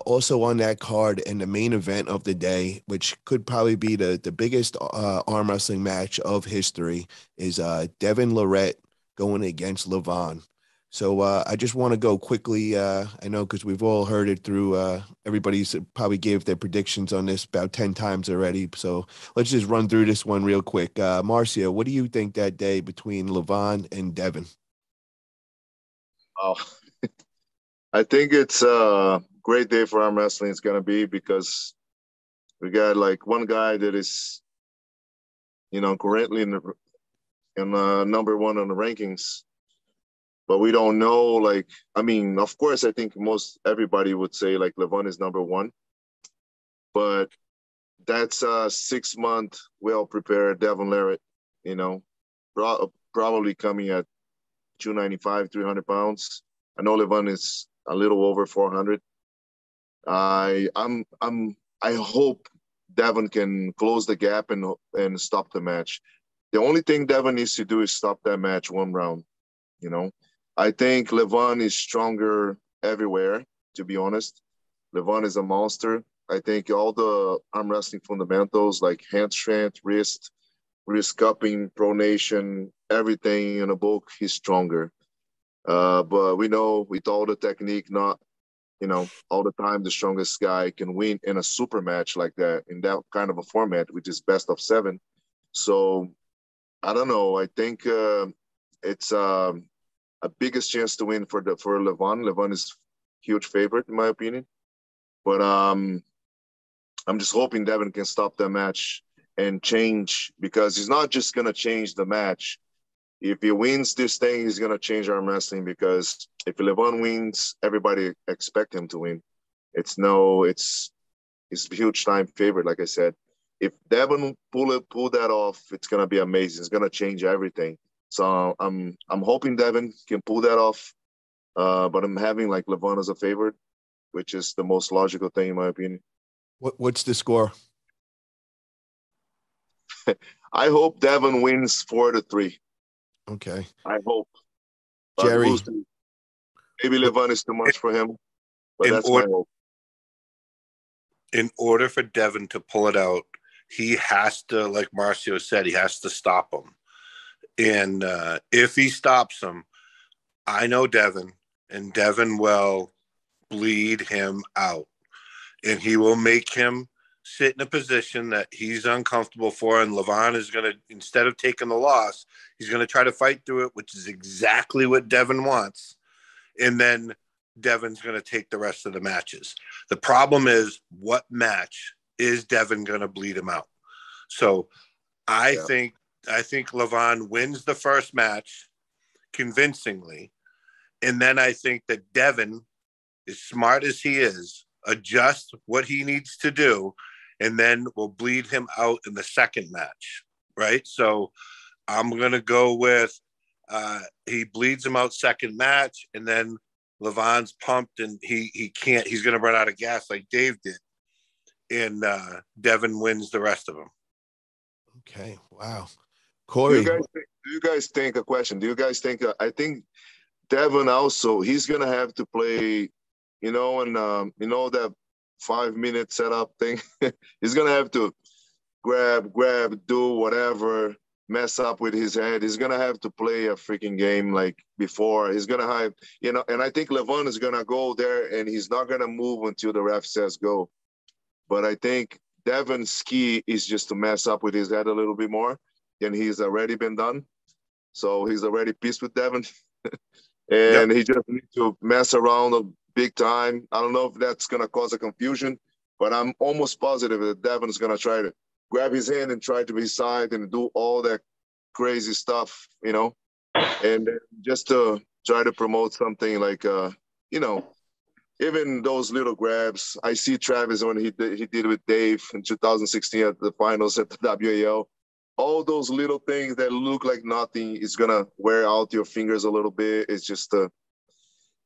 Also on that card and the main event of the day, which could probably be the biggest arm wrestling match of history, is Devon Larratt going against Levan. So I just want to go quickly. I know because we've all heard it through. Everybody's probably gave their predictions on this about 10 times already. So let's just run through this one real quick. Marcio, what do you think that day between Levan and Devon? Oh, I think it's a great day for arm wrestling. It's gonna be because we got like one guy that is, currently in number one on the rankings, but we don't know. Like, I mean, of course, I think most everybody would say like Levon is number one, but that's a 6 month well prepared Devon Larratt. You know, probably coming at 295, 300 pounds. I know Levon is a little over 400. I hope Devon can close the gap and stop the match. The only thing Devon needs to do is stop that match one round. You know, I think Levon is stronger everywhere. To be honest, Levon is a monster. I think all the arm wrestling fundamentals like hand strength, wrist cupping, pronation, everything in a book, he's stronger. But we know with all the technique, not all the time the strongest guy can win in a super match like that, in that kind of a format, which is best of seven. So I don't know. I think it's a biggest chance to win for Levon. Levon is huge favorite in my opinion. But I'm just hoping Devin can stop the match and change, because he's not just gonna change the match. If he wins this thing, he's gonna change arm wrestling, because if Levon wins, everybody expect him to win. It's a huge time favorite, like I said. If Devon pull that off, it's gonna be amazing. It's gonna change everything. So I'm hoping Devon can pull that off. But I'm having like Levon as a favorite, which is the most logical thing in my opinion. What's the score? I hope Devon wins 4-3. Okay. I hope, but we'll Jerry, see. Maybe what, Levon is too much for him, but In that's my order, hope. in order for Devin to pull it out, he has to, like Marcio said, he has to stop him. And if he stops him, I know Devin, and Devin will bleed him out. And he will make him sit in a position that he's uncomfortable for. And Levan is going to, instead of taking the loss, he's going to try to fight through it, which is exactly what Devin wants. And then Devin's going to take the rest of the matches. The problem is, what match is Devin going to bleed him out? So I Yeah. think Levan wins the first match convincingly. And then I think that Devin, as smart as he is, adjust what he needs to do, and then we'll bleed him out in the second match, right? So I'm going to go with he bleeds him out second match, and then Levan's pumped, and he can't, he's going to run out of gas like Dave did, and Devin wins the rest of them. okay. Wow. Do you Corey, guys think, a question? Do you guys think I think Devon also, he's gonna have to play, and that 5 minute setup thing. He's gonna have to grab, do whatever, mess up with his head. He's gonna have to play a freaking game like before. He's gonna have, and I think Levon is gonna go there and he's not gonna move until the ref says go. But I think Devon's key is just to mess up with his head a little bit more, and he's already been done. So he's already pissed with Devon. Yep. And he just needs to mess around a big time. I don't know if that's going to cause a confusion, but I'm almost positive that Devon is going to try to grab his hand and try to his side and do all that crazy stuff, and just to try to promote something like, even those little grabs. I see Travis when he did with Dave in 2016 at the finals at the WAL. All those little things that look like nothing is gonna wear out your fingers a little bit. It's just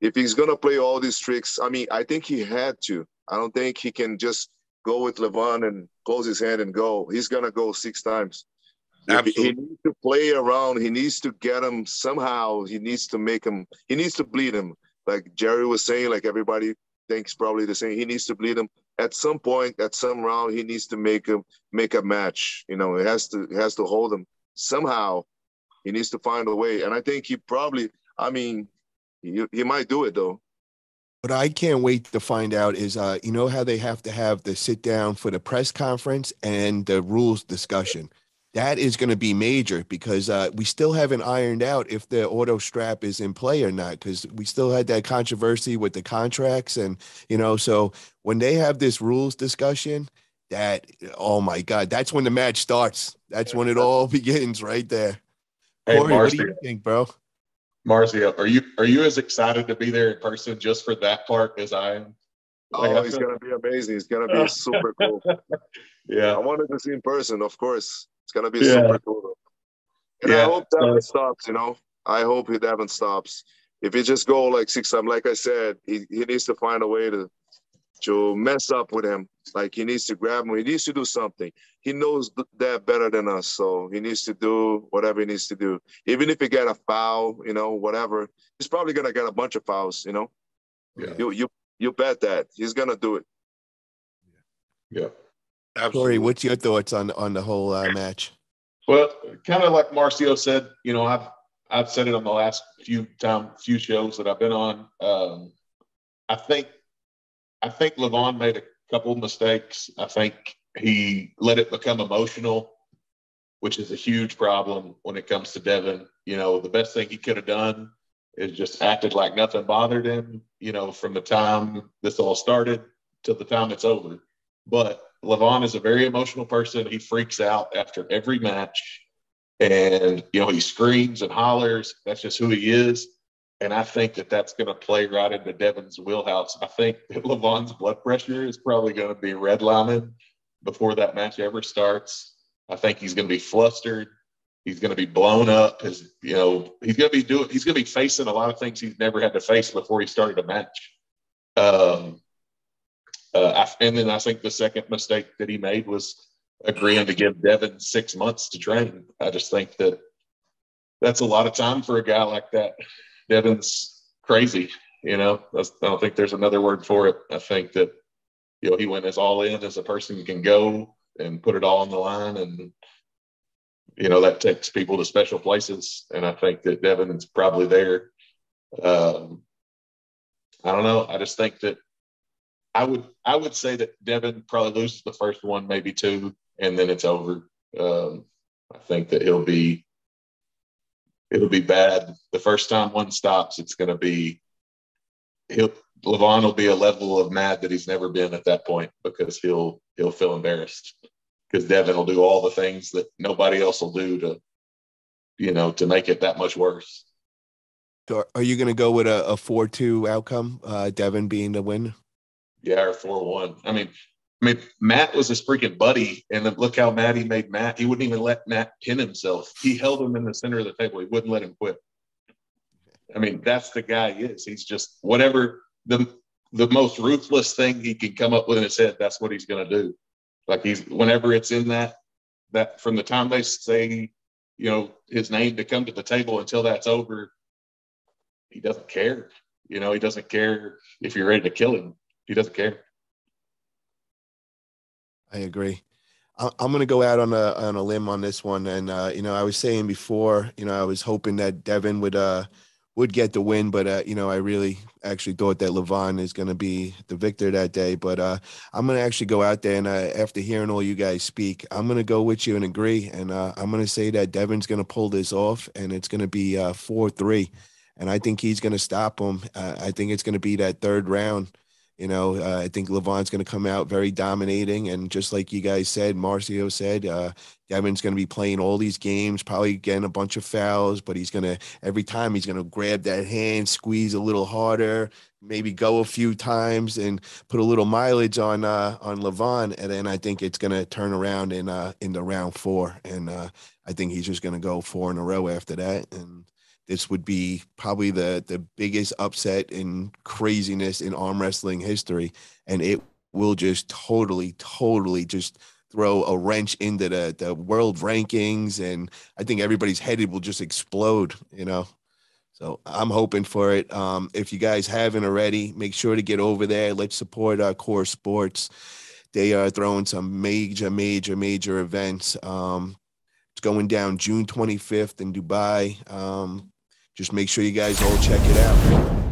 if he's gonna play all these tricks, I mean, I think he had to. I don't think he can just go with Levon and close his hand and go. He's gonna go 6 times. If he Absolutely. needs to play around, he needs to get him somehow. He needs to make him. He needs to bleed him, like Jerry was saying. Like everybody thinks probably the same. He needs to bleed him at some point, at some round. He needs to make a match. You know, it has to hold him somehow. He needs to find a way, and I think he probably. I mean, he might do it though. What I can't wait to find out is, you know how they have to have the sit down for the press conference and the rules discussion. That is going to be major because we still haven't ironed out if the auto strap is in play or not because we still had that controversy with the contracts and so when they have this rules discussion, that oh my God, that's when the match starts. That's when it all begins right there. Hey, Corey, what do Marcio, you think, bro? Marcio, are you as excited to be there in person just for that part as I am? Like, Oh, I it's feel, gonna be amazing. It's gonna be super cool. yeah, I wanted to see in person, of course. It's gonna be yeah, super cool. And I yeah. hope Devin stops, you know. I hope Devin stops. If he just go like 6 times, like I said, he needs to find a way to mess up with him. Like he needs to grab him. He needs to do something. He knows that better than us, so he needs to do whatever he needs to do. Even if he get a foul, you know, whatever, he's probably gonna get a bunch of fouls. You know, Yeah. you bet that he's gonna do it. Yeah. Corey, Absolutely. what's your thoughts on the whole match? Well, kind of like Marcio said, I've said it on the last few shows that I've been on. I think Levan made a couple of mistakes. I think he let it become emotional, which is a huge problem when it comes to Devin. The best thing he could have done is just acted like nothing bothered him, from the time this all started to the time it's over. But Levan is a very emotional person. He freaks out after every match. And, he screams and hollers. That's just who he is. And I think that that's going to play right into Devin's wheelhouse. I think that Levan's blood pressure is probably going to be redlining before that match ever starts. I think he's going to be flustered. He's going to be blown up. He's going to be facing a lot of things he's never had to face before he started a match. And then I think the second mistake that he made was agreeing to give Devin 6 months to train. I just think that that's a lot of time for a guy like that. Devin's crazy, I don't think there's another word for it. I think that, he went as all in as a person can go and put it all on the line. And, that takes people to special places. And I think that Devin is probably there. I don't know. I just think that I would say that Devin probably loses the first one, maybe two, and then it's over. I think that it'll be bad. The first time one stops, it's going to be Levan will be a level of mad that he's never been at that point because he'll feel embarrassed because Devin will do all the things that nobody else will do to make it that much worse. So are you going to go with a 4-2 outcome, Devin being the winner? Yeah, or 4-1. I mean, Matt was his freaking buddy, and then look how mad he made Matt. He wouldn't even let Matt pin himself. He held him in the center of the table. He wouldn't let him quit. I mean, that's the guy he is. He's just whatever the most ruthless thing he can come up with in his head, that's what he's going to do. Like whenever it's in that from the time they say, his name to come to the table until that's over, he doesn't care. He doesn't care if you're ready to kill him. He doesn't care. I agree. I'm going to go out on a limb on this one. And, I was saying before, I was hoping that Devin would get the win, but, I really actually thought that Levan is going to be the victor that day. But I'm going to actually go out there and after hearing all you guys speak, I'm going to go with you and agree. And I'm going to say that Devin's going to pull this off and it's going to be 4-3. And I think he's going to stop him. I think it's going to be that third round. I think Levan's going to come out very dominating. And just like you guys said, Marcio said, Devin's going to be playing all these games, probably getting a bunch of fouls, but every time he's going to grab that hand, squeeze a little harder, maybe go a few times and put a little mileage on Levan. And then I think it's going to turn around in the round 4. And I think he's just going to go 4 in a row after that. And this would be probably the biggest upset in craziness in arm wrestling history. And it will just totally just throw a wrench into the world rankings. And I think everybody's head will just explode, So I'm hoping for it. If you guys haven't already, make sure to get over there. Let's support our core sports. They are throwing some major events. It's going down June 25th in Dubai. Just make sure you guys all check it out.